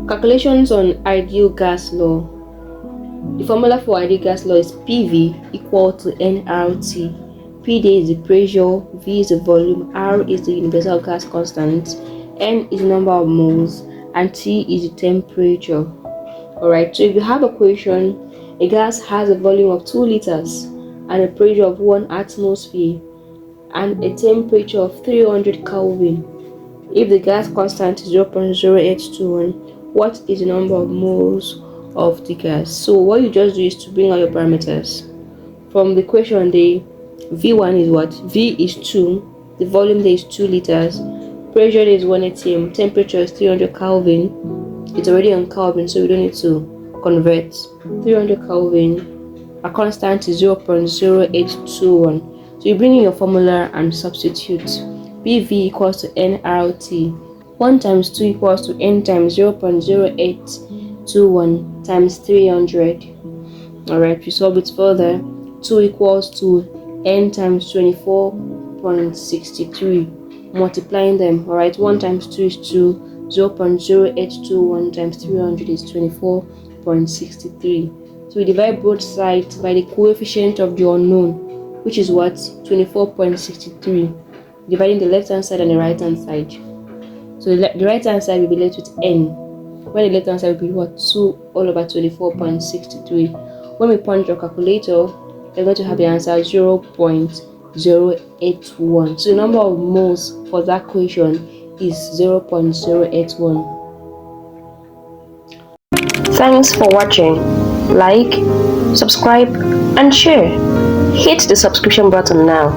Calculations on ideal gas law. The formula for ideal gas law is PV equal to nRT. P there is the pressure, V is the volume, R is the universal gas constant, N is the number of moles, and T is the temperature. Alright, so if you have a question, a gas has a volume of 2 liters and a pressure of 1 atmosphere and a temperature of 300 Kelvin. If the gas constant is 0.0821, what is the number of moles of the gas? So what you just do is to bring out your parameters. From the question, the V1 is what? V is 2, the volume there is 2 liters, pressure is 1 atm, temperature is 300 Kelvin. It's already on Kelvin, so we don't need to convert. 300 Kelvin, a constant is 0.0821. So you bring in your formula and substitute. PV equals to nRT. 1 times 2 equals to n times 0.0821 times 300. Alright, we solve it further. 2 equals to n times 24.63. Multiplying them. Alright, 1 times 2 is 2. 0.0821 times 300 is 24.63. So we divide both sides by the coefficient of the unknown, which is what? 24.63. Dividing the left hand side and the right hand side. So the right hand side will be left with n, when the left hand side will be what? 2 all over 24.63. When we punch your calculator, you're going to have the answer 0.081. So the number of moles for that question is 0.081. Thanks for watching. Like, subscribe, and share. Hit the subscription button now.